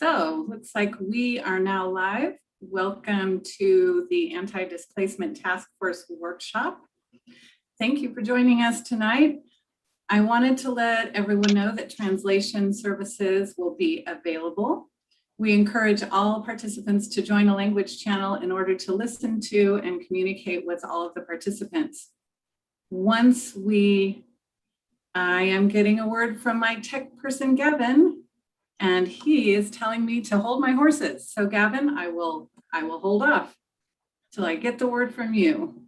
So looks like we are now live. Welcome to the Anti-Displacement Task Force Workshop. Thank you for joining us tonight. I wanted to let everyone know that translation services will be available. We encourage all participants to join a language channel in order to listen to and communicate with all of the participants. I am getting a word from my tech person, Gavin, and he is telling me to hold my horses. So Gavin, I will hold off till I get the word from you.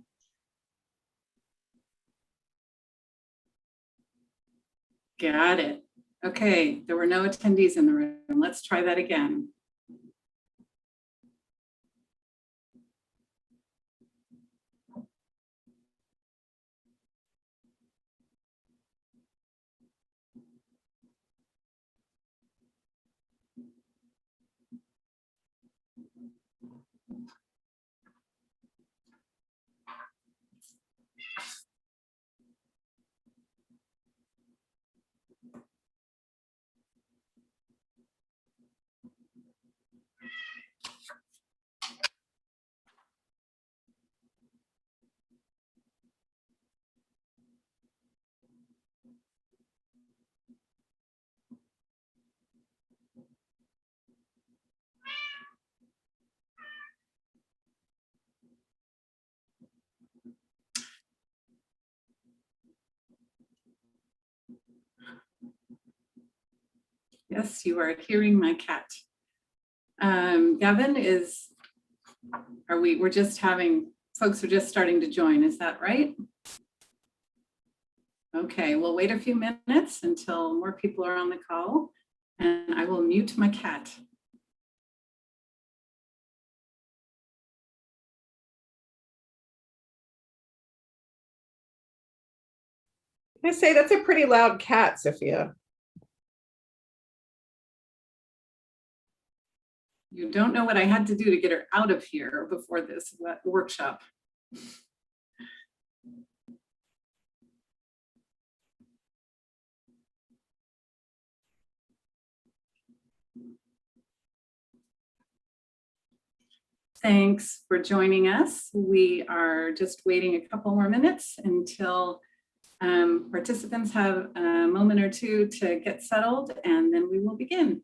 Got it. Okay, there were no attendees in the room. Let's try that again. Yes, you are hearing my cat. Gavin folks are just starting to join, is that right? Okay, we'll wait a few minutes until more people are on the call, and I will mute my cat. I say that's a pretty loud cat, Sophia. You don't know what I had to do to get her out of here before this workshop. Thanks for joining us. We are just waiting a couple more minutes until participants have a moment or two to get settled, and then we will begin.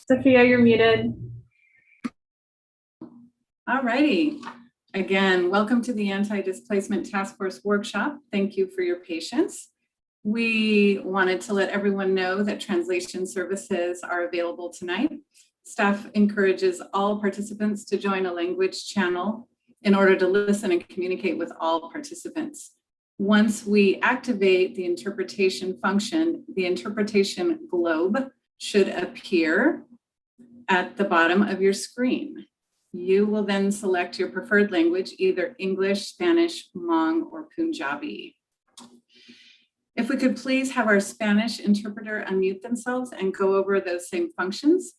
Sophia, you're muted. All righty. Again, welcome to the Anti-Displacement Task Force Workshop. Thank you for your patience. We wanted to let everyone know that translation services are available tonight. Staff encourages all participants to join a language channel in order to listen and communicate with all participants. Once we activate the interpretation function, the interpretation globe should appear at the bottom of your screen. You will then select your preferred language, either English, Spanish, Hmong, or Punjabi. If we could please have our Spanish interpreter unmute themselves and go over those same functions.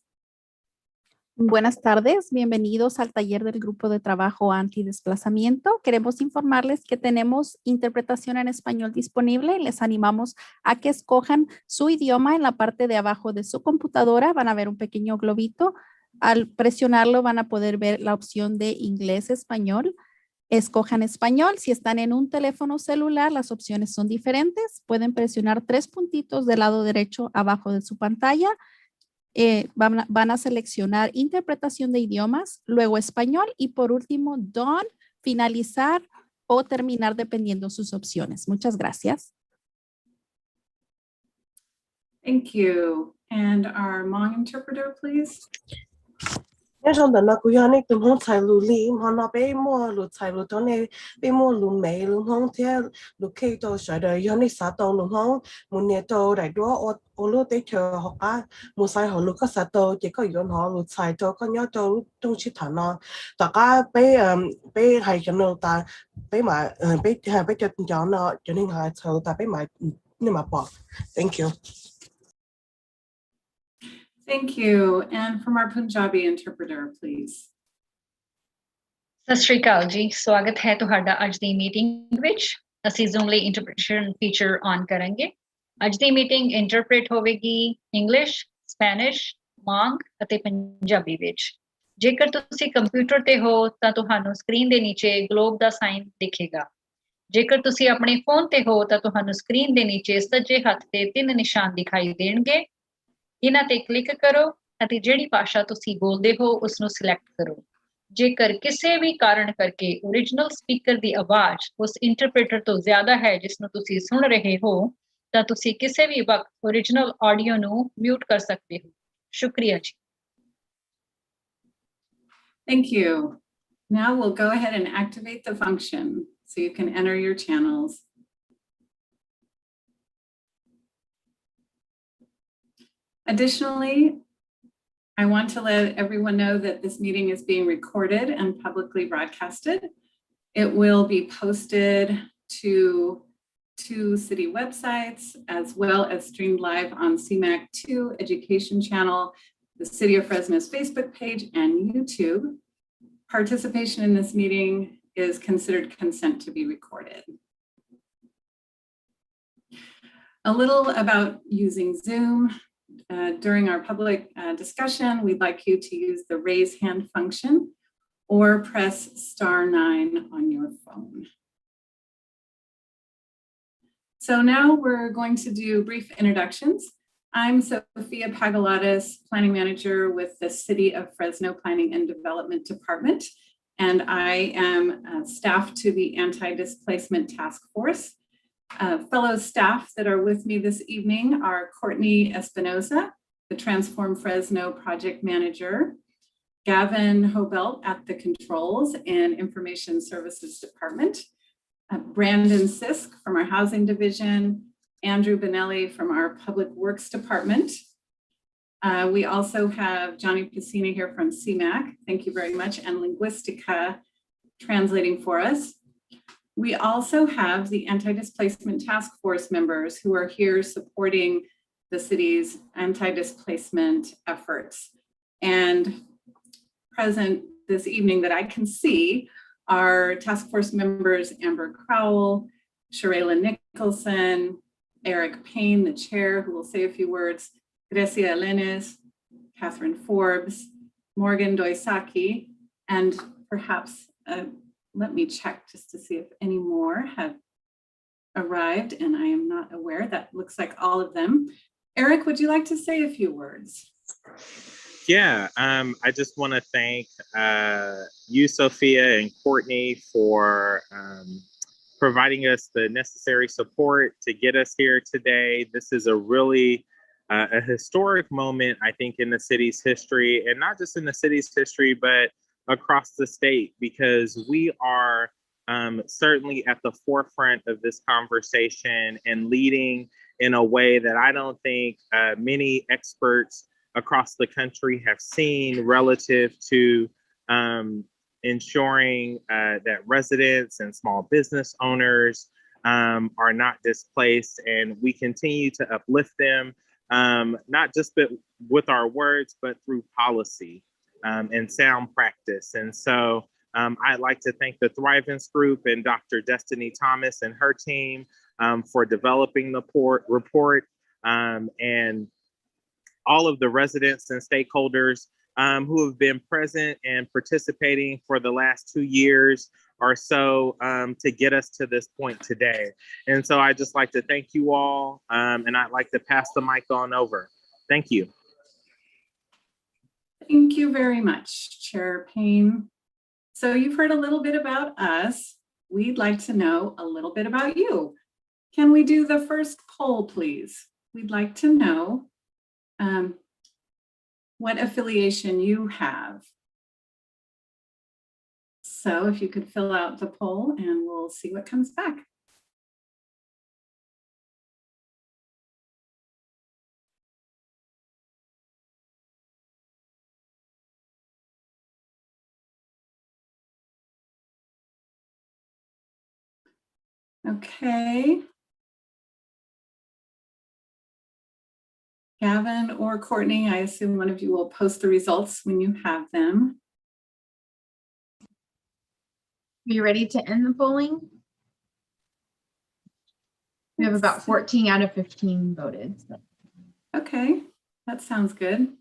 Buenas tardes, bienvenidos al taller del grupo de trabajo Anti-Desplazamiento. Queremos informarles que tenemos interpretación en español disponible y les animamos a que escojan su idioma en la parte de abajo de su computadora. Van a ver un pequeño globito. Al presionarlo van a poder ver la opción de inglés-español. Escojan español. Si están en un teléfono celular, las opciones son diferentes. Pueden presionar 3 puntitos del lado derecho abajo de su pantalla Van a seleccionar interpretación de idiomas, luego español y por último, done, finalizar o terminar dependiendo sus opciones. Muchas gracias. Thank you. And our Hmong interpreter, please. Nhớ trong đợt nó cũng như tụi không chạy lù lì mà nó bé mua lù chạy lù đó này bé mua lù mày lù không thế lù khi tôi sợ đời do này sát tàu lù không muốn nhớ tôi đại đua ô lù tới chờ học á muốn sai họ lù có sát tàu chỉ có yon họ lù chạy tôi có nhớ tôi trong chiếc thằng nó tất cả bé hay cho nó ta bé mà bé cho nó cho nên hay chờ ta bé mà nhưng mà bỏ. Thank you. Thank you. And from our Punjabi interpreter, please. ਸਤਿ ਸ਼੍ਰੀ ਅਕਾਲ ਜੀ, ਸਵਾਗਤ ਹੈ ਤੁਹਾਡਾ ਅੱਜ ਦੀ meeting ਵਿੱਚ। ਅਸੀਂ Zoom ਲਈ interpretation feature on ਕਰਾਂਗੇ। ਅੱਜ ਦੀ ਮੀਟਿੰਗ ਇੰਟਰਪ੍ਰੀਟ ਹੋਵੇਗੀ ਇੰਗਲਿਸ਼, ਸਪੈਨਿਸ਼, Hmong ਅਤੇ ਪੰਜਾਬੀ ਵਿੱਚ। ਜੇਕਰ ਤੁਸੀਂ ਕੰਪਿਊਟਰ ਤੇ ਹੋ ਤਾਂ ਤੁਹਾਨੂੰ ਸਕਰੀਨ ਦੇ ਨੀਚੇ ਗਲੋਬ ਦਾ ਸਾਈਨ ਦਿਖੇਗਾ। ਜੇਕਰ ਤੁਸੀਂ ਆਪਣੇ ਫੋਨ ਤੇ ਹੋ ਤਾਂ ਤੁਹਾਨੂੰ ਸਕਰੀਨ ਦੇ ਨੀਚੇ ਸੱਜੇ ਹੱਥ ਤੇ 3 ਨਿਸ਼ਾਨ ਦਿਖਾਈ ਦੇਣਗੇ। ਇਹਨਾਂ ਤੇ ਕਲਿੱਕ ਕਰੋ ਅਤੇ ਜਿਹੜੀ ਭਾਸ਼ਾ ਤੁਸੀਂ ਬੋਲਦੇ ਹੋ ਉਸ ਨੂੰ ਸਿਲੈਕਟ ਕਰੋ। ਜੇਕਰ ਕਿਸੇ ਵੀ ਕਾਰਨ ਕਰਕੇ ਓਰੀਜਨਲ ਸਪੀਕਰ ਦੀ ਆਵਾਜ਼ ਉਸ ਇੰਟਰਪ੍ਰੀਟਰ ਤੋਂ ਜ਼ਿਆਦਾ ਹੈ ਜਿਸ ਨੂੰ ਤੁਸੀਂ ਸੁਣ ਰਹੇ ਹੋ ਤਾਂ ਤੁਸੀਂ ਕਿਸੇ ਵੀ ਵਕਤ ਓਰੀਜਨਲ ਆਡੀਓ ਨੂੰ ਮਿਊਟ ਕਰ ਸਕਦੇ ਹੋ। ਸ਼ੁਕਰੀਆ ਜੀ। Thank you. Now we'll go ahead and activate the function so you can enter your channels. Additionally, I want to let everyone know that this meeting is being recorded and publicly broadcasted. It will be posted to 2 city websites as well as streamed live on CMAC2 education channel, the City of Fresno's Facebook page, and YouTube. Participation in this meeting is considered consent to be recorded. A little about using Zoom. During our public discussion, we'd like you to use the raise hand function or press *9 on your phone. So now we're going to do brief introductions. I'm Sophia Pagalatis, Planning Manager with the City of Fresno Planning and Development Department, and I am staff to the Anti-Displacement Task Force. Fellow staff that are with me this evening are Courtney Espinoza, the Transform Fresno Project Manager, Gavin Hobelt at the Controls and Information Services Department, Brandon Sisk from our Housing Division, Andrew Benelli from our Public Works Department. We also have Johnny Piscina here from CMAC, thank you very much, and Linguistica translating for us. We also have the Anti-Displacement Task Force members who are here supporting the city's anti-displacement efforts. And present this evening that I can see are task force members Amber Crowell, Sharayla Nicholson, Eric Payne, the chair, who will say a few words, Grecia Elenes, Catherine Forbes, Morgan Doisaki, and perhaps let me check just to see if any more have arrived, and I am not aware. That looks like all of them. Eric, would you like to say a few words? Yeah, I just want to thank you, Sophia, and Courtney for providing us the necessary support to get us here today. This is a really a historic moment, I think, in the city's history, and not just in the city's history, but across the state, because we are certainly at the forefront of this conversation and leading in a way that I don't think many experts across the country have seen relative to ensuring that residents and small business owners are not displaced, and we continue to uplift them, not just with our words, but through policy and sound practice. And so I'd like to thank the Thrivance Group and Dr. Destiny Thomas and her team for developing the report, and all of the residents and stakeholders who have been present and participating for the last 2 years or so to get us to this point today. And so I'd just like to thank you all, and I'd like to pass the mic on over. Thank you. Thank you very much, Chair Payne. So you've heard a little bit about us. We'd like to know a little bit about you. Can we do the first poll, please? We'd like to know what affiliation you have. So if you could fill out the poll and we'll see what comes back. Okay. Gavin or Courtney, I assume one of you will post the results when you have them. Are you ready to end the polling? We have about 14 out of 15 voted. So. Okay, that sounds good.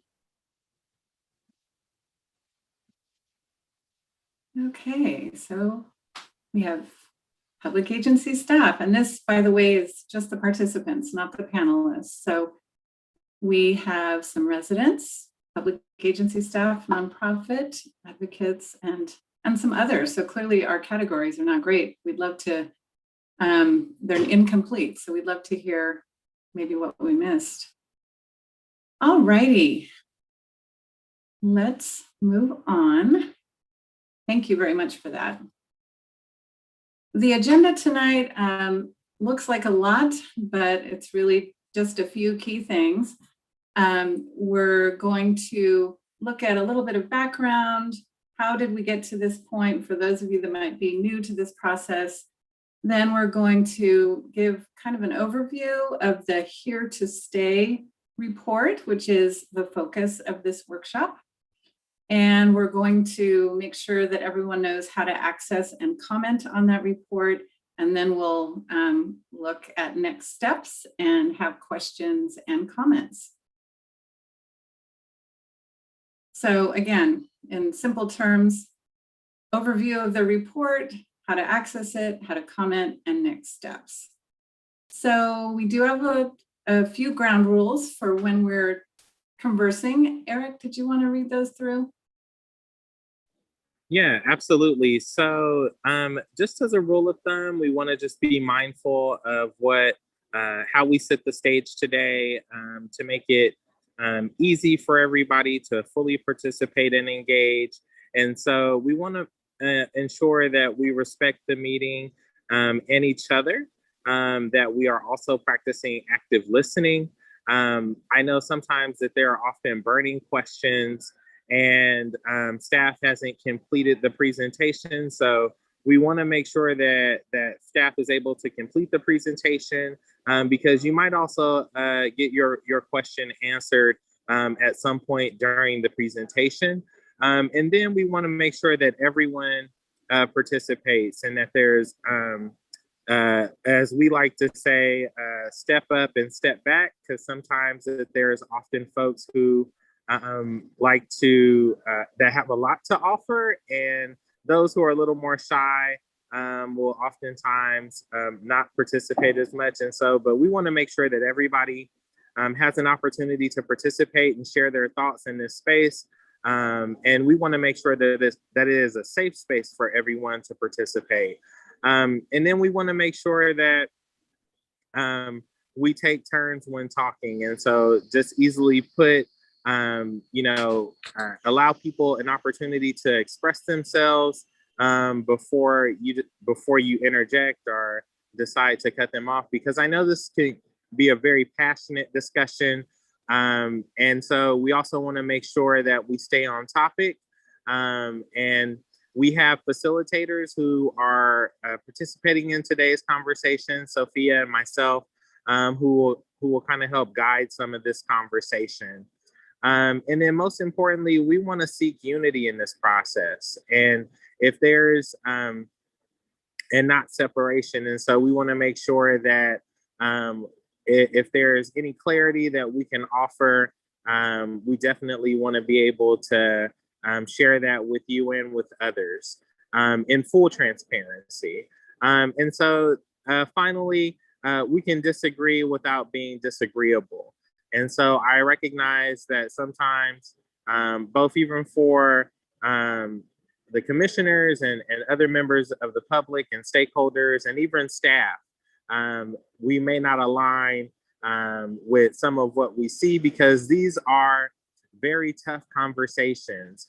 Okay, so we have public agency staff, and this, by the way, is just the participants, not the panelists. So we have some residents, public agency staff, nonprofit, advocates, and some others. So clearly our categories are not great. We'd love to, they're incomplete. So we'd love to hear maybe what we missed. All righty, let's move on. Thank you very much for that. The agenda tonight looks like a lot, but it's really just a few key things. We're going to look at a little bit of background. How did we get to this point for those of you that might be new to this process? Then we're going to give kind of an overview of the Here to Stay report, which is the focus of this workshop. And we're going to make sure that everyone knows how to access and comment on that report. And then we'll look at next steps and have questions and comments. So again, in simple terms, overview of the report, how to access it, how to comment, and next steps. So we do have a few ground rules for when we're conversing. Eric, did you want to read those through? Yeah, absolutely. So just as a rule of thumb, we want to just be mindful of how we set the stage today to make it easy for everybody to fully participate and engage. And so we want to ensure that we respect the meeting and each other, that we are also practicing active listening. I know sometimes that there are often burning questions and staff hasn't completed the presentation. So we want to make sure that staff is able to complete the presentation because you might also get your question answered at some point during the presentation. And then we want to make sure that everyone participates and that there's, as we like to say, step up and step back, because sometimes there's often folks who like to, that have a lot to offer, and those who are a little more shy will oftentimes not participate as much. And so, but we want to make sure that everybody has an opportunity to participate and share their thoughts in this space. And we want to make sure that it is a safe space for everyone to participate. And then we want to make sure that we take turns when talking. And so just easily put, allow people an opportunity to express themselves before you interject or decide to cut them off, because I know this could be a very passionate discussion. And so we also want to make sure that we stay on topic. And we have facilitators who are participating in today's conversation, Sophia and myself, who will kind of help guide some of this conversation. And then most importantly, we want to seek unity in this process. And if there's, and not separation. And so we want to make sure that if there's any clarity that we can offer, we definitely want to be able to share that with you and with others in full transparency. And so finally, we can disagree without being disagreeable. And so I recognize that sometimes both even for the commissioners and other members of the public and stakeholders and even staff. We may not align with some of what we see because these are very tough conversations.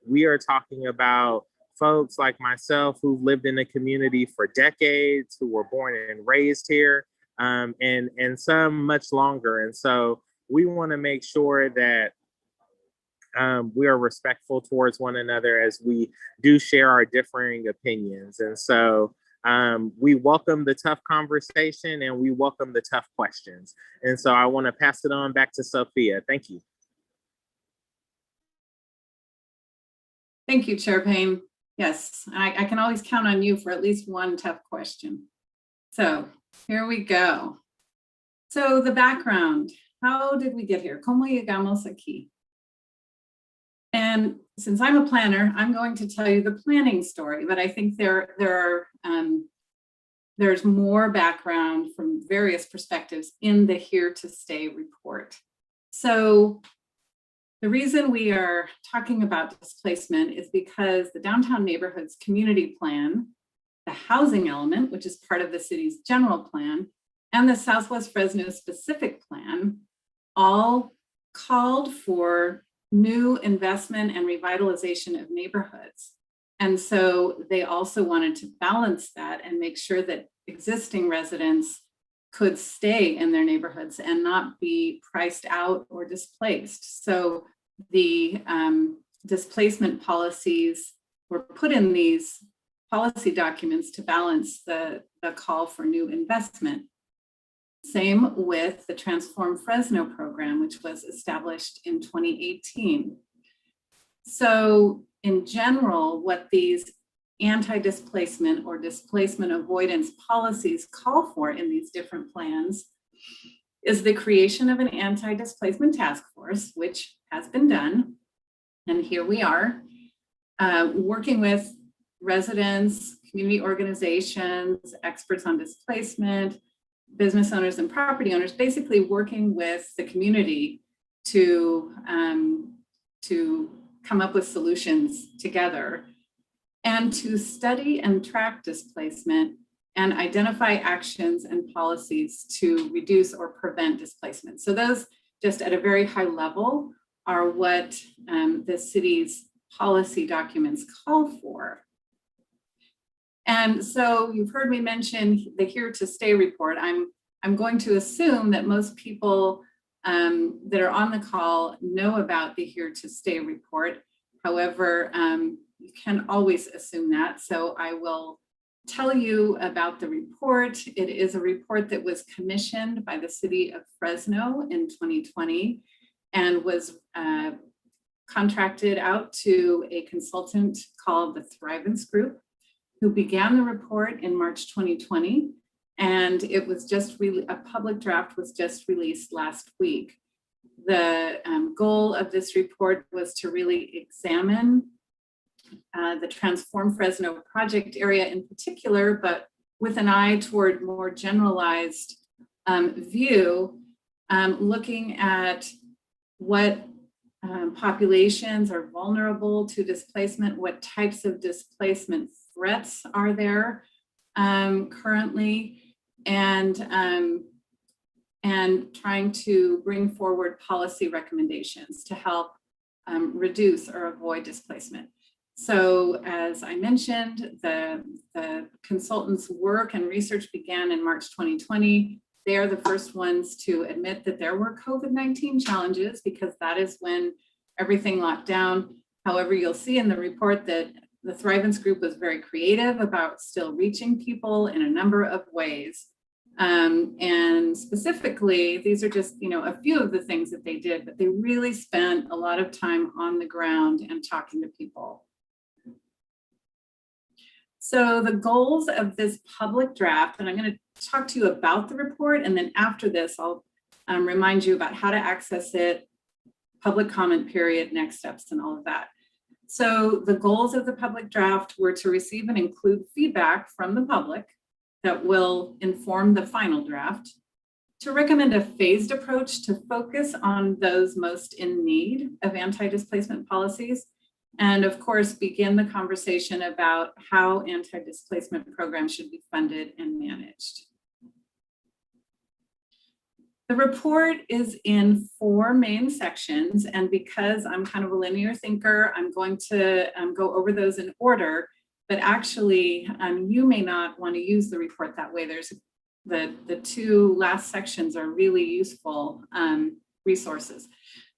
We are talking about folks like myself who've lived in the community for decades, who were born and raised here, and some much longer. And so we want to make sure that we are respectful towards one another as we do share our differing opinions. And so we welcome the tough conversation and we welcome the tough questions. And so I want to pass it on back to Sophia. Thank you. Thank you, Chair Payne. Yes, I can always count on you for at least one tough question. So here we go. So the background, how did we get here? ¿Cómo llegamos aquí? And since I'm a planner, I'm going to tell you the planning story, but I think there's more background from various perspectives in the Here to Stay report. So the reason we are talking about displacement is because the Downtown Neighborhoods Community Plan, the housing element, which is part of the city's general plan, and the Southwest Fresno specific plan all called for new investment and revitalization of neighborhoods. And so they also wanted to balance that and make sure that existing residents could stay in their neighborhoods and not be priced out or displaced. So the displacement policies were put in these policy documents to balance the call for new investment. Same with the Transform Fresno program, which was established in 2018. So in general, what these anti-displacement or displacement avoidance policies call for in these different plans is the creation of an anti-displacement task force, which has been done. And here we are working with residents, community organizations, experts on displacement, business owners and property owners, basically working with the community to come up with solutions together and to study and track displacement and identify actions and policies to reduce or prevent displacement. So those, just at a very high level, are what the city's policy documents call for. And so you've heard me mention the Here to Stay report. I'm going to assume that most people that are on the call know about the Here to Stay report. However, you can always assume that. So I will tell you about the report. It is a report that was commissioned by the city of Fresno in 2020 and was contracted out to a consultant called the Avoidance Group, who began the report in March 2020, and it was just really, a public draft was just released last week. The goal of this report was to really examine the Transform Fresno project area in particular, but with an eye toward more generalized view, looking at what populations are vulnerable to displacement, what types of displacement threats are there currently, and trying to bring forward policy recommendations to help reduce or avoid displacement. So as I mentioned, the consultants' work and research began in March 2020. They are the first ones to admit that there were COVID-19 challenges because that is when everything locked down. However, you'll see in the report that the Avoidance Group was very creative about still reaching people in a number of ways. And specifically, these are just, a few of the things that they did, but they really spent a lot of time on the ground and talking to people. So the goals of this public draft, and I'm going to talk to you about the report, and then after this, I'll remind you about how to access it, public comment period, next steps, and all of that. So the goals of the public draft were to receive and include feedback from the public that will inform the final draft, to recommend a phased approach to focus on those most in need of anti-displacement policies, and of course, begin the conversation about how anti-displacement programs should be funded and managed. The report is in 4 main sections, and because I'm kind of a linear thinker, I'm going to go over those in order, but actually you may not want to use the report that way. There's the 2 last sections are really useful resources,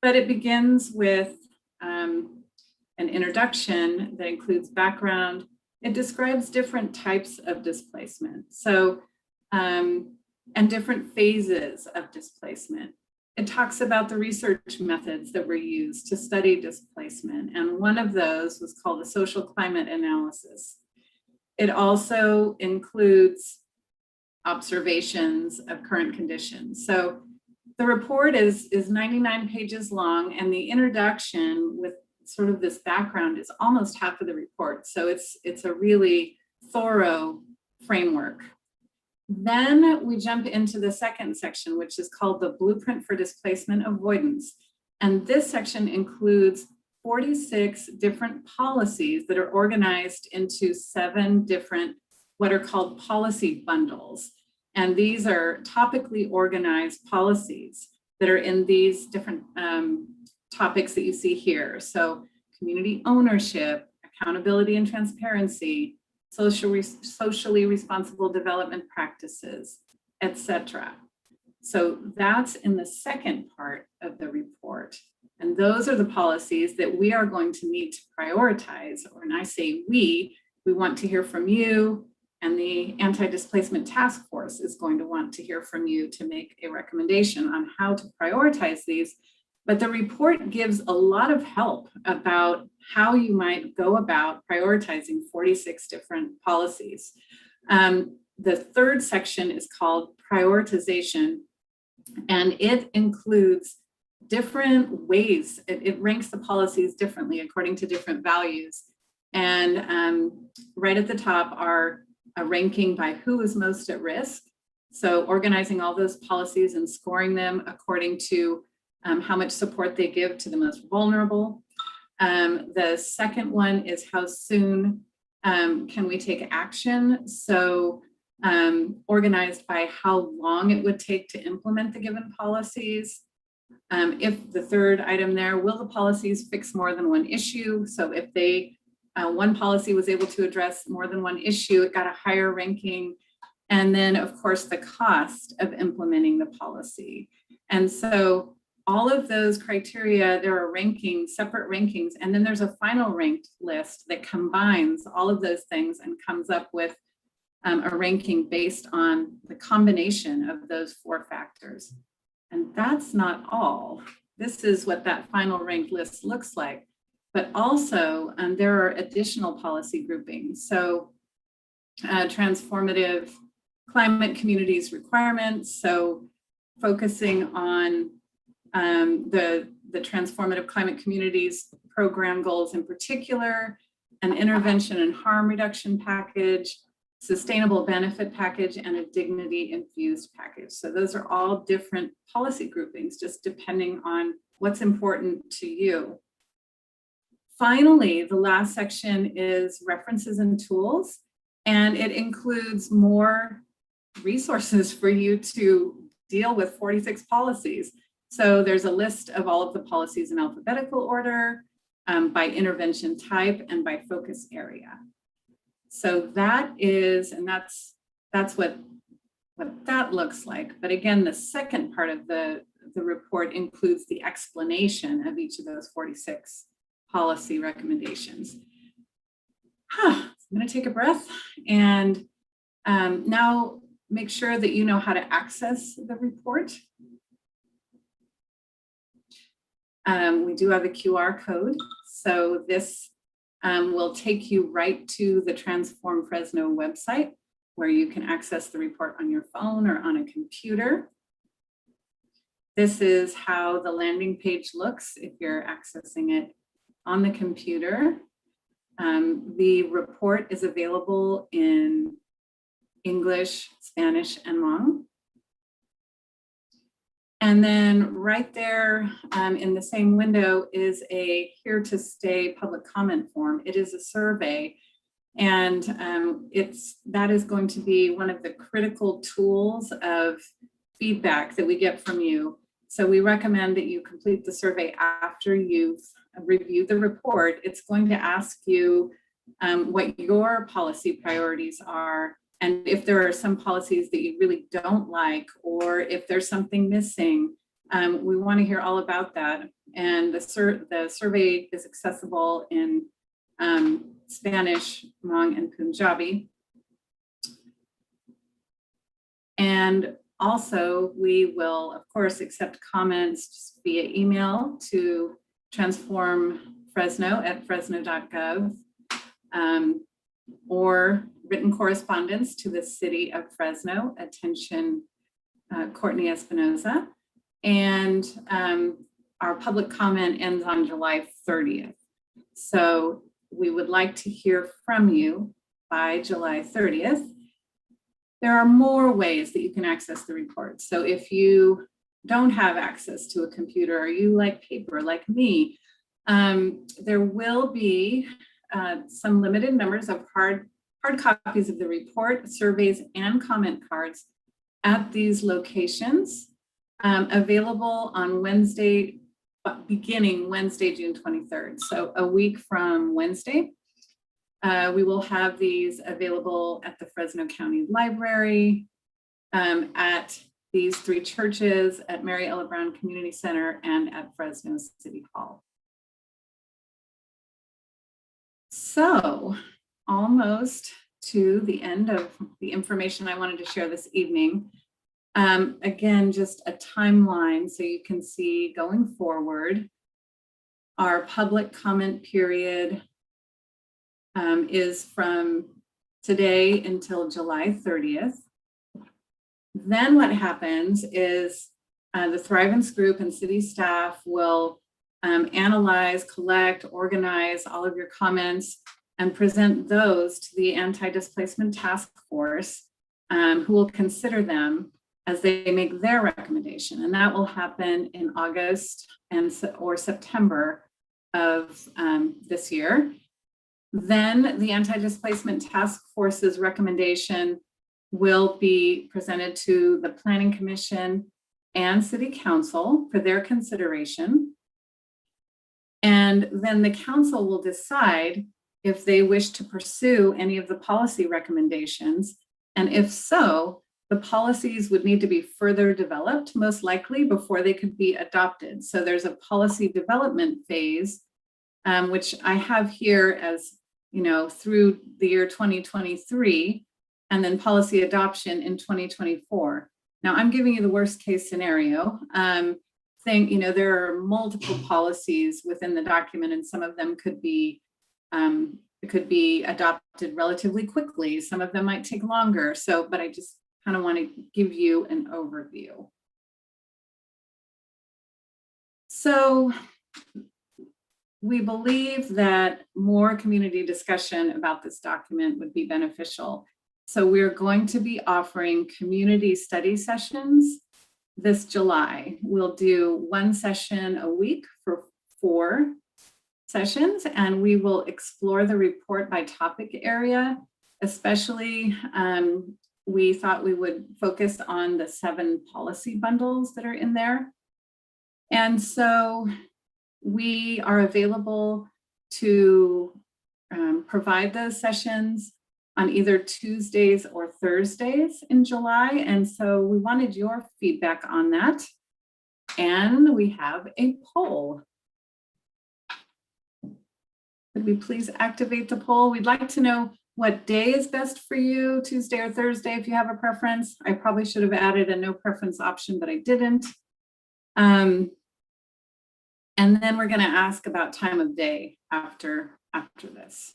but it begins with an introduction that includes background. It describes different types of displacement. So, and different phases of displacement. It talks about the research methods that were used to study displacement, and one of those was called the social climate analysis. It also includes observations of current conditions. So the report is 99 pages long, and the introduction with sort of this background is almost half of the report. So it's a really thorough framework. Then we jump into the second section, which is called the Blueprint for Displacement Avoidance. And this section includes 46 different policies that are organized into 7 different, what are called policy bundles. And these are topically organized policies that are in these different topics that you see here. So community ownership, accountability and transparency, socially responsible development practices, etc. So that's in the second part of the report. And those are the policies that we are going to need to prioritize. Or when I say we want to hear from you, and the Anti-Displacement Task Force is going to want to hear from you to make a recommendation on how to prioritize these. But the report gives a lot of help about how you might go about prioritizing 46 different policies. The third section is called Prioritization, and it includes different ways. It ranks the policies differently according to different values. And right at the top are a ranking by who is most at risk. So organizing all those policies and scoring them according to how much support they give to the most vulnerable. The second one is how soon can we take action? So organized by how long it would take to implement the given policies. If the third item there, will the policies fix more than one issue? So if they one policy was able to address more than one issue, it got a higher ranking. And then of course the cost of implementing the policy. And so all of those criteria, there are rankings, separate rankings, and then there's a final ranked list that combines all of those things and comes up with a ranking based on the combination of those 4 factors. And that's not all. This is what that final ranked list looks like. But also there are additional policy groupings. So transformative climate communities requirements. So focusing on the transformative climate communities program goals in particular, an intervention and harm reduction package, sustainable benefit package, and a dignity infused package. So those are all different policy groupings, just depending on what's important to you. Finally, the last section is references and tools, and it includes more resources for you to deal with 46 policies. So there's a list of all of the policies in alphabetical order, by intervention type, and by focus area. So that is, and that's what that looks like. But again, the second part of the report includes the explanation of each of those 46 policy recommendations. I'm going to take a breath and now make sure that you know how to access the report. We do have a QR code, so this will take you right to the Transform Fresno website, where you can access the report on your phone or on a computer. This is how the landing page looks if you're accessing it on the computer. The report is available in English, Spanish, and Hmong. And then right there in the same window is a here to stay public comment form. It is a survey, and that is going to be one of the critical tools of feedback that we get from you. So we recommend that you complete the survey after you've reviewed the report. It's going to ask you what your policy priorities are, and if there are some policies that you really don't like, or if there's something missing. We want to hear all about that. And the survey is accessible in Spanish, Hmong, and Punjabi. And also, we will, of course, accept comments via email to transformfresno@fresno.gov, or written correspondence to the City of Fresno, attention Courtney Espinoza. And our public comment ends on July 30th. So we would like to hear from you by July 30th. There are more ways that you can access the report. So if you don't have access to a computer, or you like paper like me, there will be some limited numbers of hard copies of the report, surveys, and comment cards at these locations, available on Wednesday, beginning Wednesday, June 23rd. So a week from Wednesday. We will have these available at the Fresno County Library, at these 3 churches, at Mary Ella Brown Community Center, and at Fresno City Hall. So almost to the end of the information I wanted to share this evening. Again, just a timeline so you can see going forward. Our public comment period is from today until July 30th. Then what happens is the Thrivance group and city staff will analyze, collect, organize all of your comments and present those to the Anti-Displacement Task Force, who will consider them as they make their recommendation. And that will happen in August or September of this year. Then the Anti-Displacement Task Force's recommendation will be presented to the Planning Commission and City Council for their consideration. And then the council will decide if they wish to pursue any of the policy recommendations. And if so, the policies would need to be further developed, most likely before they could be adopted. So there's a policy development phase, which I have here as, through the year 2023, and then policy adoption in 2024. Now I'm giving you the worst case scenario. There are multiple policies within the document, and some of them could be adopted relatively quickly. Some of them might take longer. But I just kind of want to give you an overview. So we believe that more community discussion about this document would be beneficial. So we're going to be offering community study sessions this July. We'll do 1 session a week for 4 sessions, and we will explore the report by topic area. Especially, we thought we would focus on the 7 policy bundles that are in there. And so we are available to provide those sessions on either Tuesdays or Thursdays in July. And so we wanted your feedback on that. And we have a poll. Could we please activate the poll? We'd like to know what day is best for you, Tuesday or Thursday, if you have a preference. I probably should have added a no preference option, but I didn't. And then we're going to ask about time of day after this.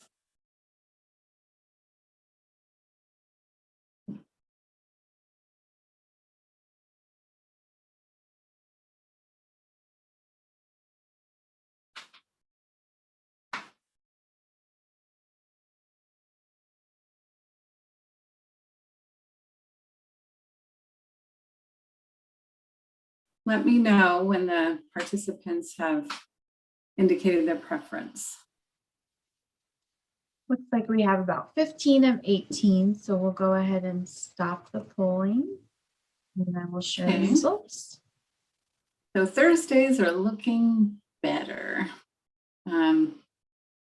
let me know when the participants have indicated their preference. Looks like we have about 15 of 18, so we'll go ahead and stop the polling. And then we'll share the Okay. results. So Thursdays are looking better.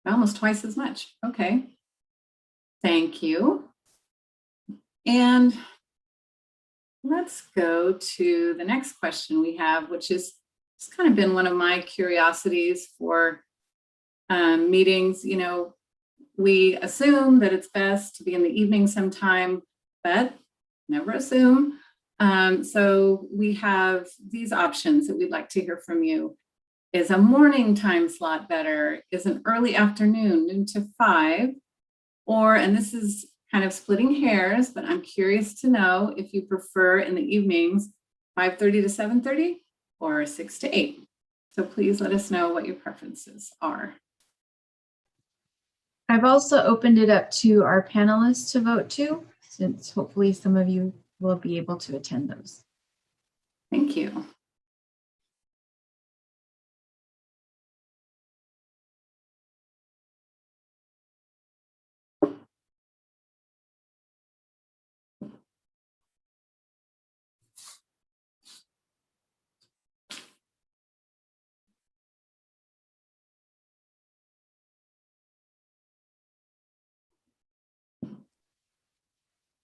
Almost twice as much. Okay. Thank you. And let's go to the next question we have, which is it's kind of been one of my curiosities for meetings. You know, we assume that it's best to be in the evening sometime, but never assume. So we have these options that we'd like to hear from you. Is a morning time slot better? Is an early afternoon, noon to 5? Or, and this is kind of splitting hairs, but I'm curious to know if you prefer in the evenings, 5:30 to 7:30 or 6 to 8. So please let us know what your preferences are. I've also opened it up to our panelists to vote too, since hopefully some of you will be able to attend those. Thank you.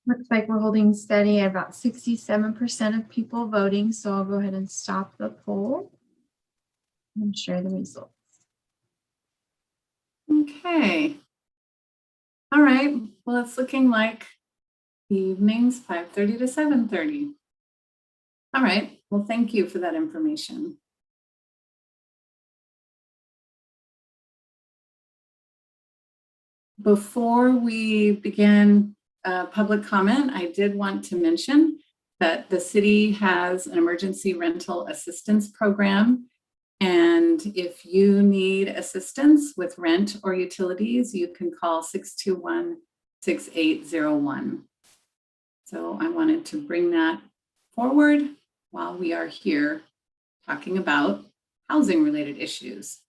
Looks like we're holding steady at about 67% of people voting, so I'll go ahead and stop the poll and share the results. Okay. All right. Well, it's looking like evenings 5:30 to 7:30. All right. Well, thank you for that information. Before we begin public comment, I did want to mention that the city has an emergency rental assistance program. And if you need assistance with rent or utilities, you can call 621-6801. So I wanted to bring that forward while we are here talking about housing related issues.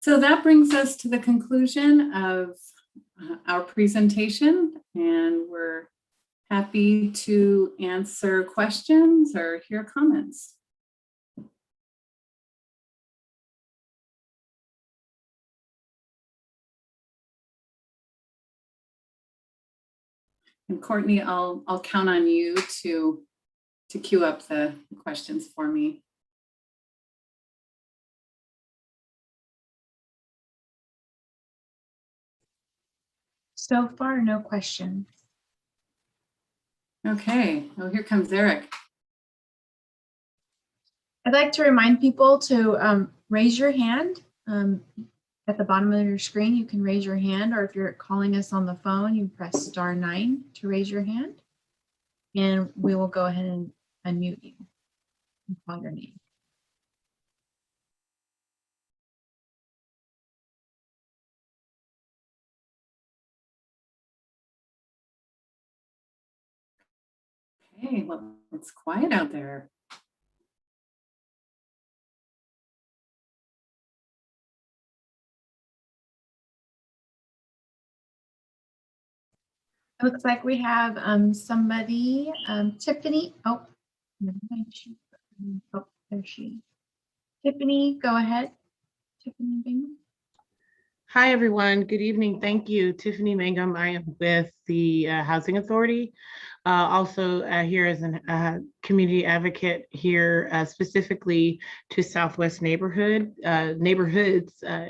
So that brings us to the conclusion of our presentation, and we're happy to answer questions or hear comments. And Courtney, I'll count on you to queue up the questions for me. So far, no questions. Okay, well, here comes Eric. I'd like to remind people to raise your hand. At the bottom of your screen, you can raise your hand, or if you're calling us on the phone, you press *9 to raise your hand, and we will go ahead and unmute you and call your name. Okay, well, it's quiet out there. It looks like we have somebody, Tiffany. Oh, never mind. Oh, there she is. Tiffany, go ahead. Tiffany Bingham. Hi, everyone. Good evening. Thank you. Tiffany Mangum. I am with the Housing Authority. Also here as a community advocate here specifically to Southwest neighborhoods,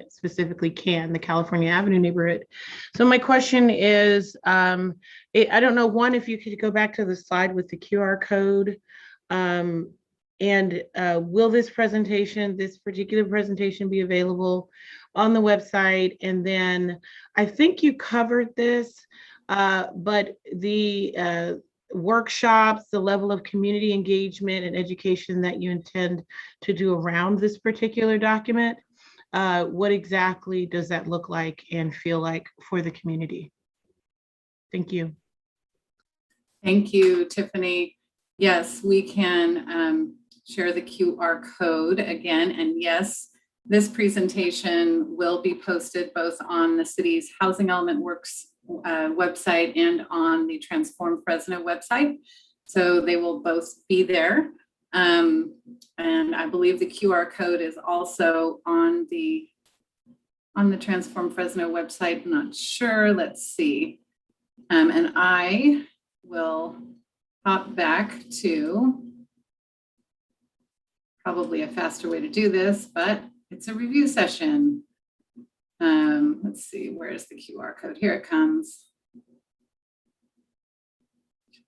specifically the California Avenue neighborhood. So my question is, I don't know, one, if you could go back to the slide with the QR code. And will this particular presentation be available on the website? And then I think you covered this, but the workshops, the level of community engagement and education that you intend to do around this particular document, what exactly does that look like and feel like for the community? Thank you. Thank you, Tiffany. Yes, we can share the QR code again. And yes, this presentation will be posted both on the city's Housing Element Works website and on the Transform Fresno website. So they will both be there. And I believe the QR code is also on the Transform Fresno website. I'm not sure. Let's see. And I will hop back to probably a faster way to do this, but it's a review session. Let's see, where's the QR code? Here it comes.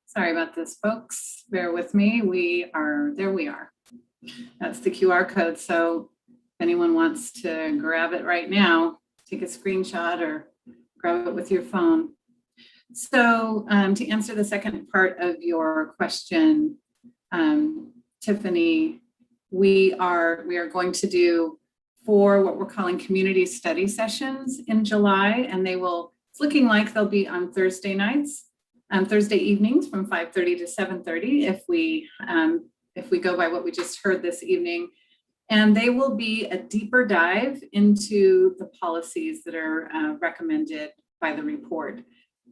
Sorry about this, folks. Bear with me. There we are. That's the QR code. So if anyone wants to grab it right now, take a screenshot or grab it with your phone. So to answer the second part of your question, Tiffany, we are going to do 4 what we're calling community study sessions in July, and it's looking like they'll be on Thursday nights, Thursday evenings from 5:30 to 7:30 if we go by what we just heard this evening. And they will be a deeper dive into the policies that are recommended by the report.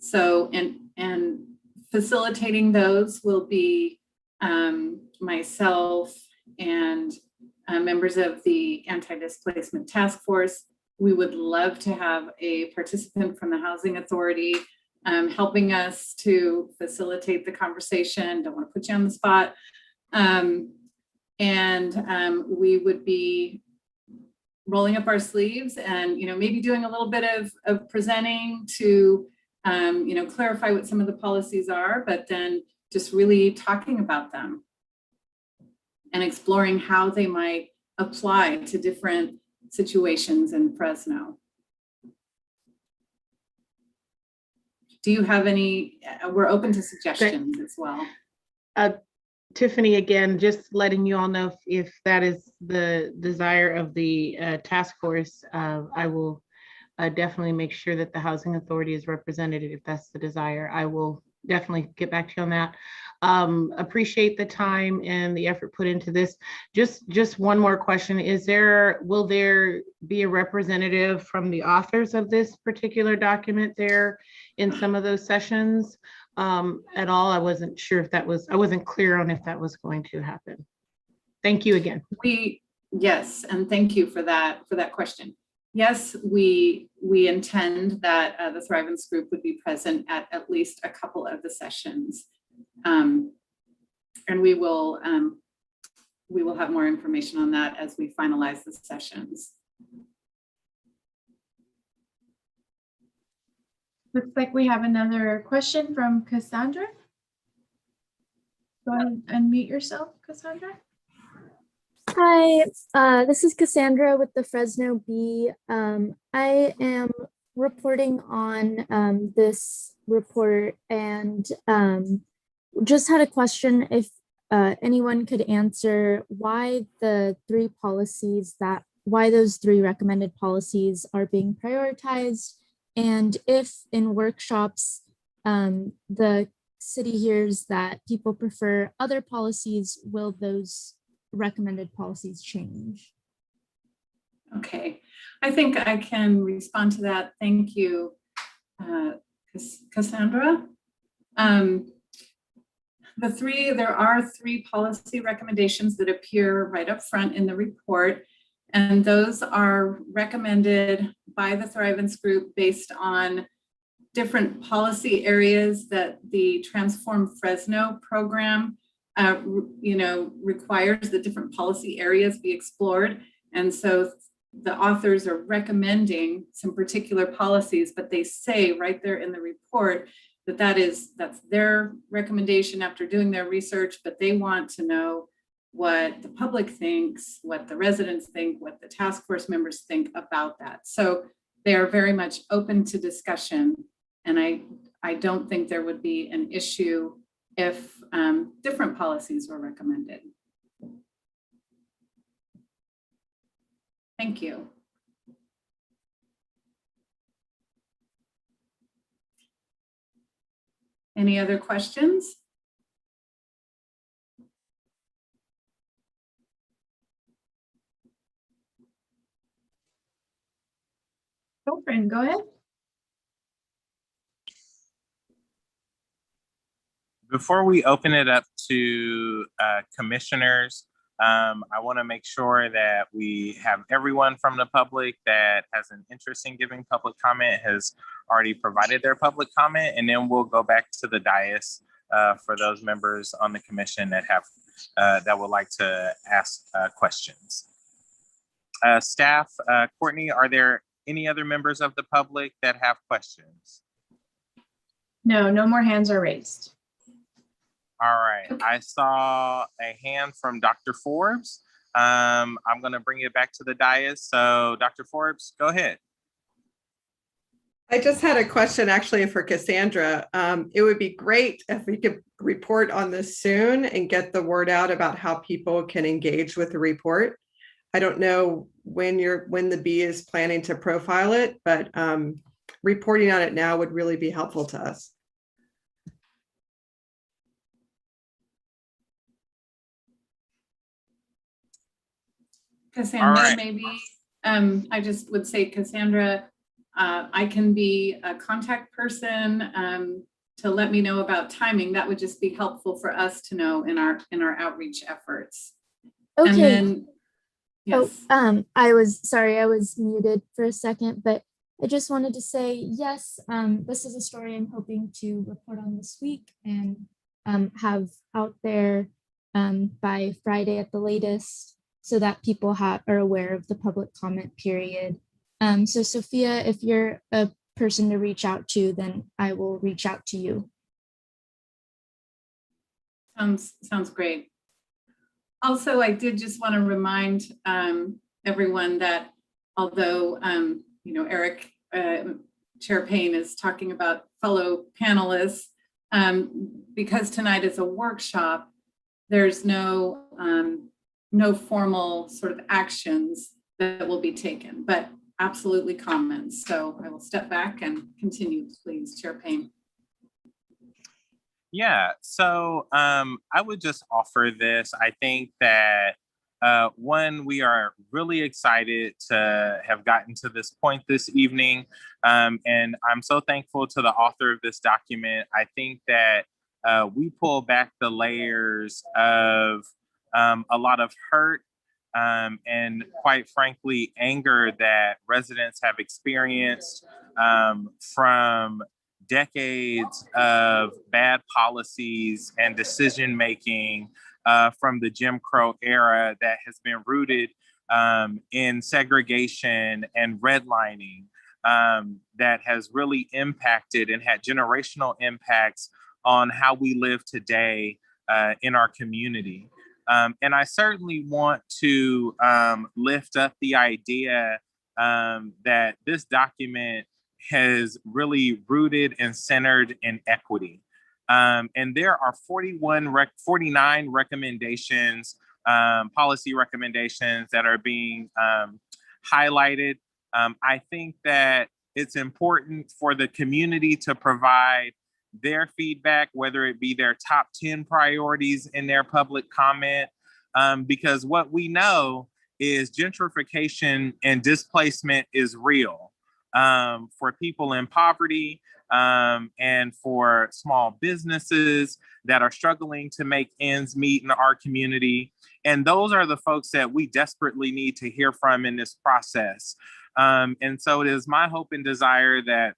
So, and facilitating those will be myself and members of the Anti-Displacement Task Force. We would love to have a participant from the Housing Authority helping us to facilitate the conversation. Don't want to put you on the spot. We would be rolling up our sleeves and, maybe doing a little bit of presenting to, clarify what some of the policies are, but then just really talking about them and exploring how they might apply to different situations in Fresno. Do you have any? We're open to suggestions as well. Tiffany, again, just letting you all know if that is the desire of the task force, I will definitely make sure that the Housing Authority is represented if that's the desire. I will definitely get back to you on that. Appreciate the time and the effort put into this. Just one more question. Will there be a representative from the authors of this particular document there in some of those sessions at all? I wasn't sure if I wasn't clear on if that was going to happen. Thank you again. Yes, and thank you for that question. Yes, we intend that the Thrivance group would be present at least a couple of the sessions. And we will have more information on that as we finalize the sessions. Looks like we have another question from Cassandra. Go ahead and unmute yourself, Cassandra. Hi, this is Cassandra with the Fresno Bee. I am reporting on this report and just had a question if anyone could answer why those 3 recommended policies are being prioritized, and if in workshops the city hears that people prefer other policies, will those recommended policies change? Okay, I think I can respond to that. Thank you, Cassandra. There are 3 policy recommendations that appear right up front in the report, and those are recommended by the Thrivance group based on different policy areas that the Transform Fresno program requires that different policy areas be explored. And so the authors are recommending some particular policies, but they say right there in the report that's their recommendation after doing their research, but they want to know what the public thinks, what the residents think, what the task force members think about that. So they are very much open to discussion. And I don't think there would be an issue if different policies were recommended. Thank you. Any other questions? Girlfriend, go ahead. Before we open it up to commissioners, I want to make sure that we have everyone from the public that has an interest in giving public comment has already provided their public comment, and then we'll go back to the dais for those members on the commission that have that would like to ask questions. Staff, Courtney, are there any other members of the public that have questions? No, no more hands are raised. All right, I saw a hand from Dr. Forbes. I'm going to bring it back to the dais. So Dr. Forbes, go ahead. I just had a question actually for Cassandra. It would be great if we could report on this soon and get the word out about how people can engage with the report. I don't know when the bee is planning to profile it, but reporting on it now would really be helpful to us. Cassandra, right. maybe, I just would say, Cassandra, I can be a contact person to let me know about timing. That would just be helpful for us to know in our outreach efforts. And Okay. then, yes. I was muted for a second, but I just wanted to say, yes, this is a story I'm hoping to report on this week and have out there by Friday at the latest, so that people are aware of the public comment period. So Sophia, if you're a person to reach out to, then I will reach out to you. Sounds great. Also, I did just want to remind everyone that although Eric Chair Payne is talking about fellow panelists, because tonight is a workshop, there's no formal sort of actions that will be taken, but absolutely comments. So I will step back and continue, please, Chair Payne. Yeah, so I would just offer this. I think that one, we are really excited to have gotten to this point this evening. And I'm so thankful to the author of this document. I think that we pull back the layers of a lot of hurt and quite frankly, anger that residents have experienced from decades of bad policies and decision-making from the Jim Crow era that has been rooted in segregation and redlining that has really impacted and had generational impacts on how we live today in our community. And I certainly want to lift up the idea that this document has really rooted and centered in equity. And there are 49 recommendations, policy recommendations that are being highlighted. I think that it's important for the community to provide their feedback, whether it be their top 10 priorities in their public comment, because what we know is gentrification and displacement is real for people in poverty and for small businesses that are struggling to make ends meet in our community. And those are the folks that we desperately need to hear from in this process. And so it is my hope and desire that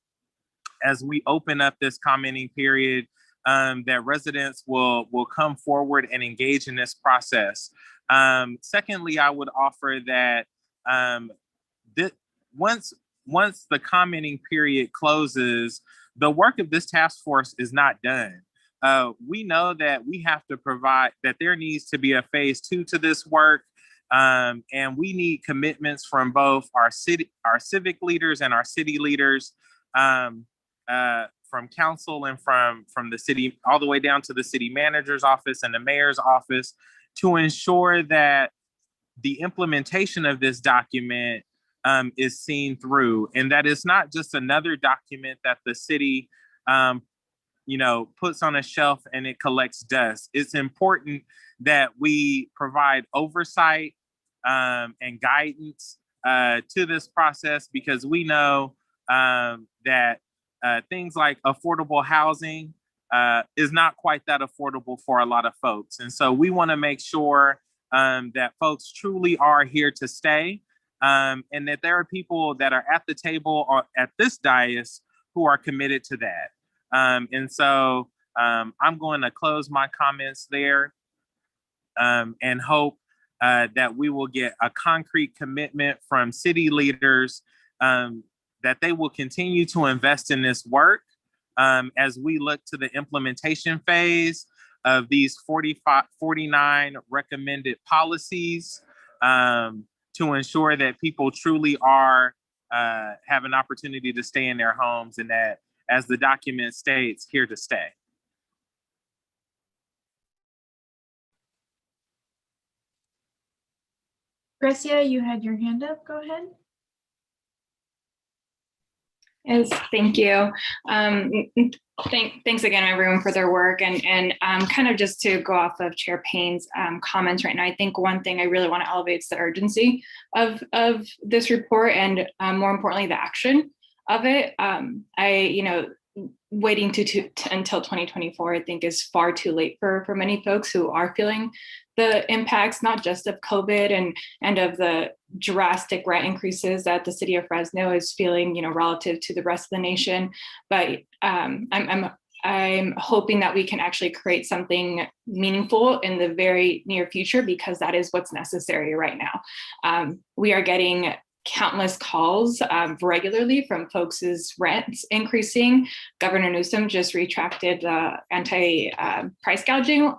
as we open up this commenting period, that residents will come forward and engage in this process. Secondly, I would offer that once the commenting period closes, the work of this task force is not done. We know that we have to provide, that there needs to be a phase 2 to this work. And we need commitments from both our civic leaders and our city leaders, from council and from the city, all the way down to the city manager's office and the mayor's office, to ensure that the implementation of this document is seen through, and that it's not just another document that the city puts on a shelf and it collects dust. It's important that we provide oversight and guidance to this process, because we know that things like affordable housing is not quite that affordable for a lot of folks. And so we want to make sure that folks truly are here to stay, and that there are people that are at the table or at this dais who are committed to that. And so I'm going to close my comments there and hope that we will get a concrete commitment from city leaders that they will continue to invest in this work as we look to the implementation phase of these 49 recommended policies to ensure that people truly are have an opportunity to stay in their homes, and that, as the document states, here to stay. Gracia, you had your hand up. Go ahead. Yes, thank you. Thanks again, everyone, for their work. And kind of just to go off of Chair Payne's comments right now, I think one thing I really want to elevate is the urgency of this report, and more importantly, the action of it. Waiting until 2024, I think, is far too late for many folks who are feeling the impacts, not just of COVID and of the drastic rent increases that the city of Fresno is feeling, relative to the rest of the nation. But I'm hoping that we can actually create something meaningful in the very near future, because that is what's necessary right now. We are getting countless calls regularly from folks' rents increasing. Governor Newsom just retracted the anti-price gouging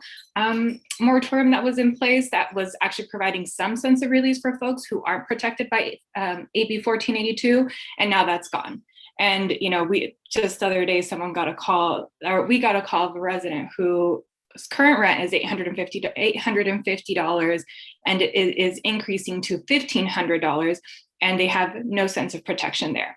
moratorium that was in place, that was actually providing some sense of relief for folks who aren't protected by AB 1482, and now that's gone. And we just the other day, we got a call of a resident whose current rent is $850 and it is increasing to $1,500, and they have no sense of protection there.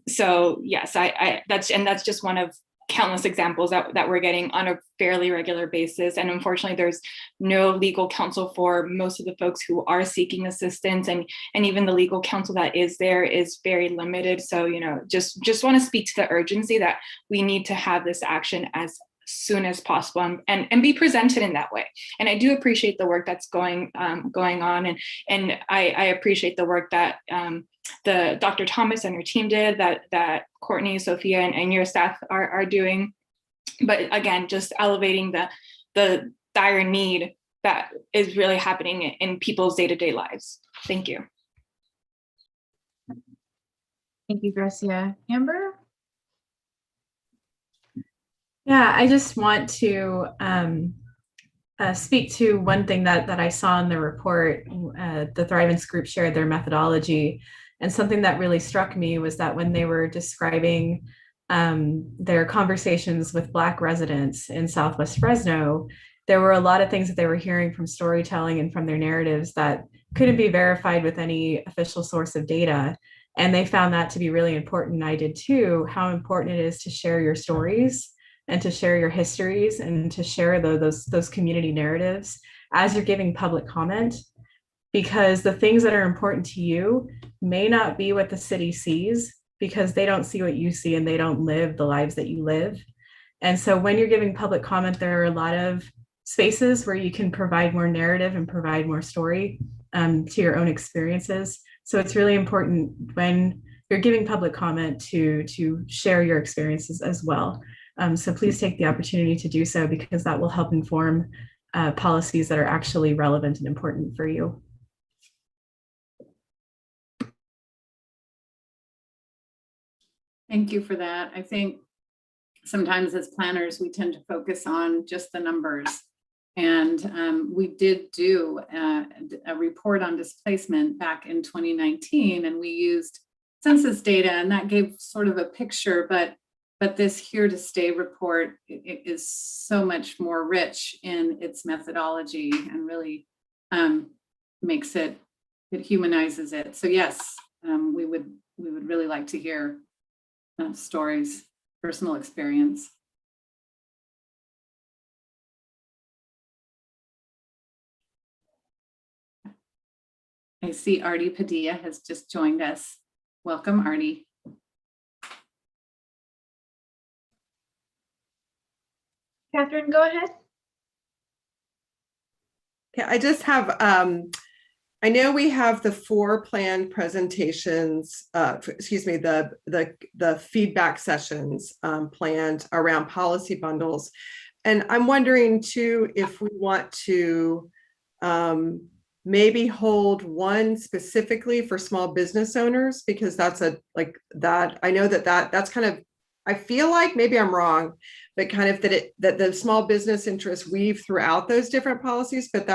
So yes, that's just one of countless examples that we're getting on a fairly regular basis. And unfortunately, there's no legal counsel for most of the folks who are seeking assistance, and even the legal counsel that is there is very limited. So, just want to speak to the urgency that we need to have this action as soon as possible, and be presented in that way. And I do appreciate the work that's going on, and I appreciate the work that the Dr. Thomas and her team did, that Courtney, Sophia, and your staff are doing. But again, just elevating the dire need that is really happening in people's day-to-day lives. Thank you. Thank you, Gracia. Amber? Yeah, I just want to speak to one thing that I saw in the report. The Thrivance group shared their methodology, and something that really struck me was that when they were describing their conversations with Black residents in Southwest Fresno, there were a lot of things that they were hearing from storytelling and from their narratives that couldn't be verified with any official source of data. And they found that to be really important, and I did too, how important it is to share your stories and to share your histories and to share those community narratives as you're giving public comment, because the things that are important to you may not be what the city sees, because they don't see what you see and they don't live the lives that you live. And so when you're giving public comment, there are a lot of spaces where you can provide more narrative and provide more story to your own experiences. So it's really important when you're giving public comment to share your experiences as well. So please take the opportunity to do so, because that will help inform policies that are actually relevant and important for you. Thank you for that. I think sometimes as planners, we tend to focus on just the numbers. And we did do a report on displacement back in 2019, and we used census data, and that gave sort of a picture, but this Here to Stay report is so much more rich in its methodology and really makes it humanizes it. So yes, we would really like to hear stories, personal experience. I see Artie Padilla has just joined us. Welcome, Artie. Catherine, go ahead. Okay, I just have, I know we have the 4 planned presentations, excuse me, the feedback sessions planned around policy bundles. And I'm wondering too, if we want to maybe hold one specifically for small business owners, because that's I know that's kind of, I feel like, maybe I'm wrong, but kind of that the small business interests weave throughout those different policies, but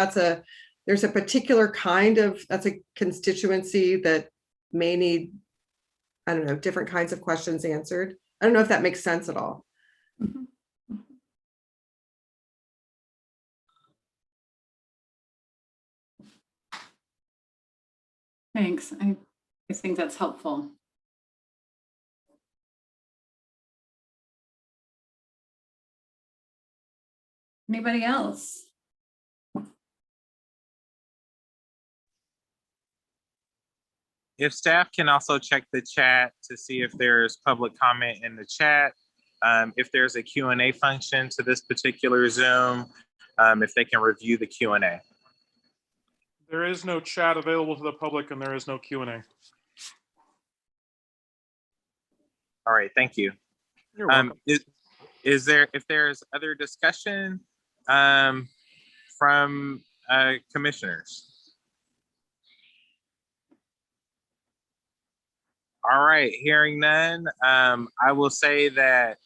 there's a particular kind of, that's a constituency that may need, I don't know, different kinds of questions answered. I don't know if that makes sense at all. Thanks. I think that's helpful. Anybody else? If staff can also check the chat to see if there's public comment in the chat, if there's a Q&A function to this particular Zoom, if they can review the Q&A. There is no chat available to the public and there is no Q&A. All right, thank you. You're welcome. If there's other discussion from commissioners? All right, hearing none, I will say that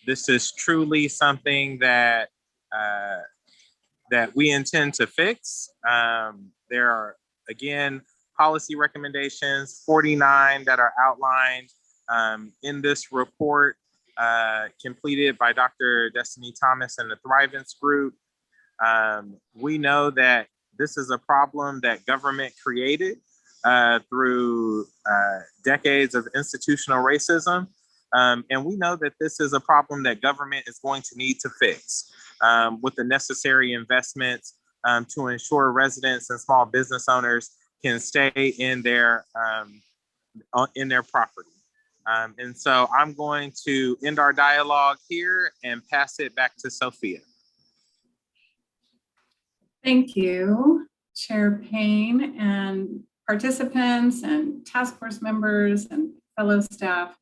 this is truly something that that we intend to fix. There are, again, policy recommendations, 49 that are outlined in this report, completed by Dr. Destiny Thomas and the Avoidance group. We know that this is a problem that government created through decades of institutional racism. And we know that this is a problem that government is going to need to fix with the necessary investments to ensure residents and small business owners can stay in their property. And so I'm going to end our dialogue here and pass it back to Sophia. Thank you, Chair Payne, and participants and task force members and fellow staff.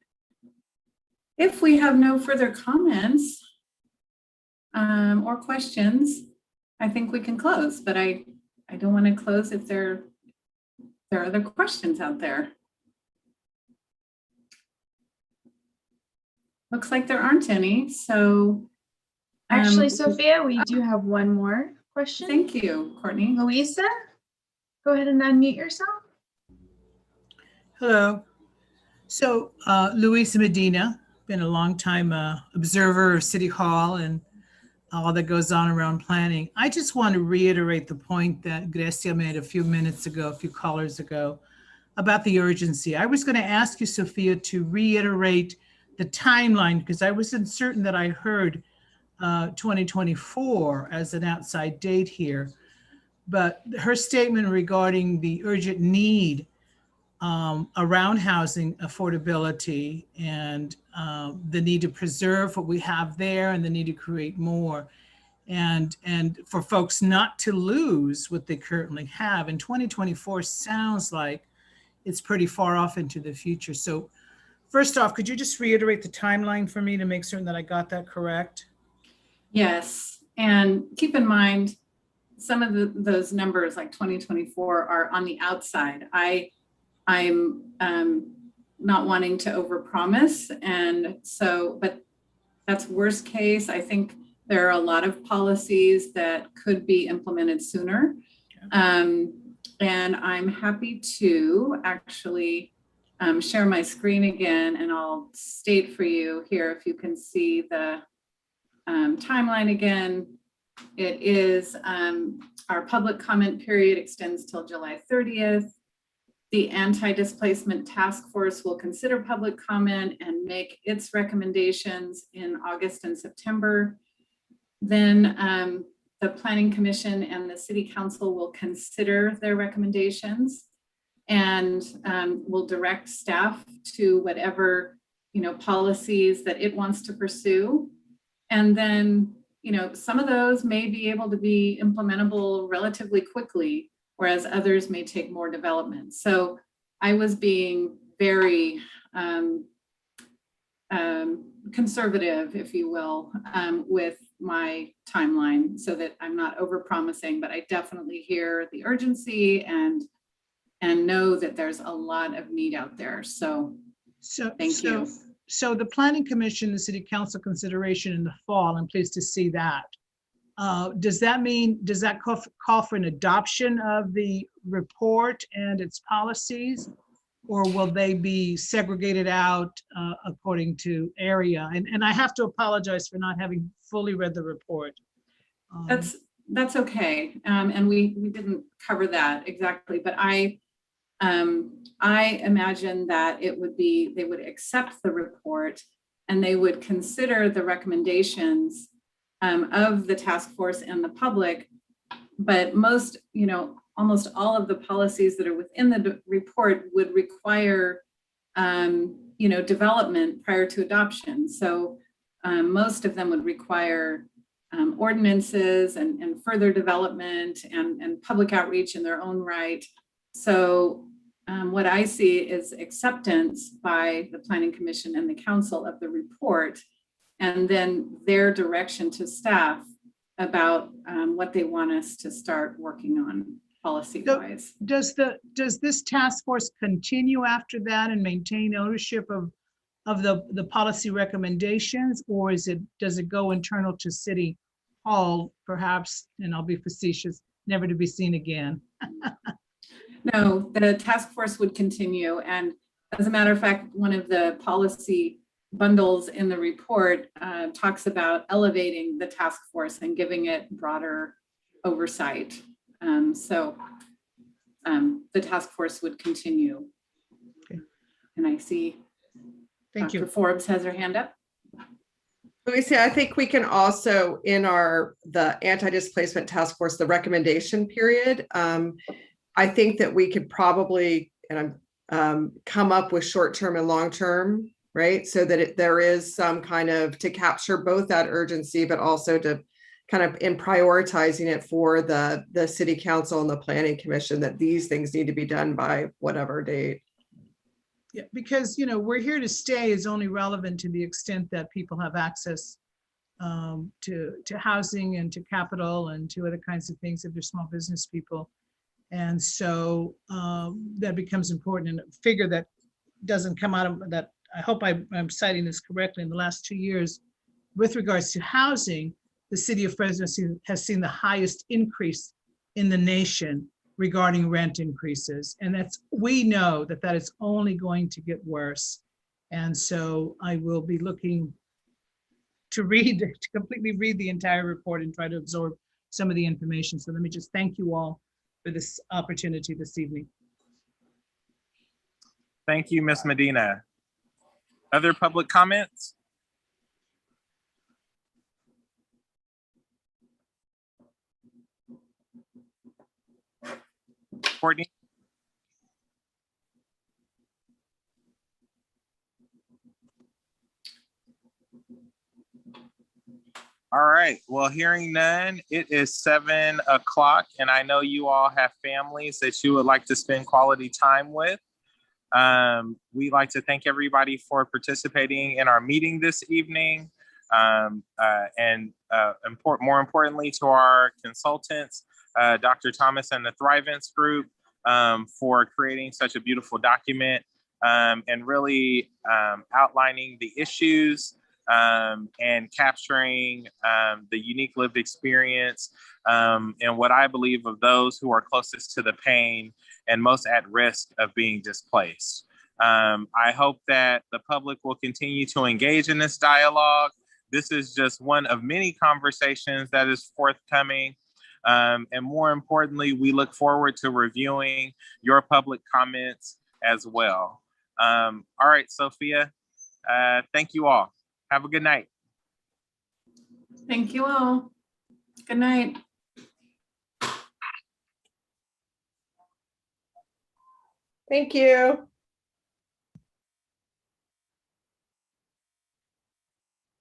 If we have no further comments or questions, I think we can close, but I don't want to close if there are other questions out there. Looks like there aren't any, so. Actually, Sophia, we do have one more question. Thank you, Courtney. Louisa, go ahead and unmute yourself. Hello. So Luisa Medina, been a long time observer of City Hall and all that goes on around planning. I just want to reiterate the point that Grecia made a few callers ago, about the urgency. I was going to ask you, Sophia, to reiterate the timeline, because I wasn't certain that I heard 2024 as an outside date here. But her statement regarding the urgent need around housing affordability and the need to preserve what we have there and the need to create more, and for folks not to lose what they currently have. And 2024 sounds like it's pretty far off into the future. So first off, could you just reiterate the timeline for me to make certain that I got that correct? Yes, and keep in mind, some of those numbers like 2024 are on the outside. I'm not wanting to overpromise, and so, but that's worst case. I think there are a lot of policies that could be implemented sooner. Okay. And I'm happy to actually share my screen again, and I'll state for you here, if you can see the timeline again. It is our public comment period extends till July 30th. The Anti-Displacement Task Force will consider public comment and make its recommendations in August and September. Then the Planning Commission and the City Council will consider their recommendations. and will direct staff to whatever, policies that it wants to pursue. And then, some of those may be able to be implementable relatively quickly, whereas others may take more development. So I was being very conservative, if you will, with my timeline so that I'm not overpromising, but I definitely hear the urgency and know that there's a lot of need out there. So thank you. So the Planning Commission, the City Council consideration in the fall, I'm pleased to see that. Does that call for an adoption of the report and its policies? Or will they be segregated out according to area? And I have to apologize for not having fully read the report. That's okay. And we didn't cover that exactly, but I imagine that they would accept the report and they would consider the recommendations of the task force and the public, but almost all of the policies that are within the report would require, development prior to adoption. So most of them would require ordinances and further development and public outreach in their own right. So what I see is acceptance by the Planning Commission and the Council of the report, and then their direction to staff about what they want us to start working on policy-wise. Does this task force continue after that and maintain ownership of the policy recommendations, or does it go internal to City Hall, perhaps, and I'll be facetious, never to be seen again? No, the task force would continue. And as a matter of fact, one of the policy bundles in the report talks about elevating the task force and giving it broader oversight. So the task force would continue. Okay. And I see Thank Dr. you. Forbes has her hand up. Lucy, I think we can also, in the anti-displacement task force, the recommendation period, I think that we could probably come up with short-term and long-term, right? So that there is some kind of, to capture both that urgency, but also to kind of in prioritizing it for the City Council and the Planning Commission, that these things need to be done by whatever date. Yeah, because, we're here to stay is only relevant to the extent that people have access to housing and to capital and to other kinds of things if they're small business people. And so that becomes important, and a figure that doesn't come out of that. I hope I'm citing this correctly. In the last 2 years, with regards to housing, the city of Fresno has seen the highest increase in the nation regarding rent increases. And we know that is only going to get worse. And so I will be looking to completely read the entire report and try to absorb some of the information. So let me just thank you all for this opportunity this evening. Thank you, Ms. Medina. Other public comments? Courtney? All right, well, hearing none, it is 7 o'clock, and I know you all have families that you would like to spend quality time with. We'd like to thank everybody for participating in our meeting this evening. More importantly, to our consultants, Dr. Thomas and the Thrivance Group, for creating such a beautiful document and really outlining the issues and capturing the unique lived experience and what I believe of those who are closest to the pain and most at risk of being displaced. I hope that the public will continue to engage in this dialogue. This is just one of many conversations that is forthcoming. And more importantly, we look forward to reviewing your public comments as well. All right, Sophia, thank you all. Have a good night. Thank you all. Good night. Thank you.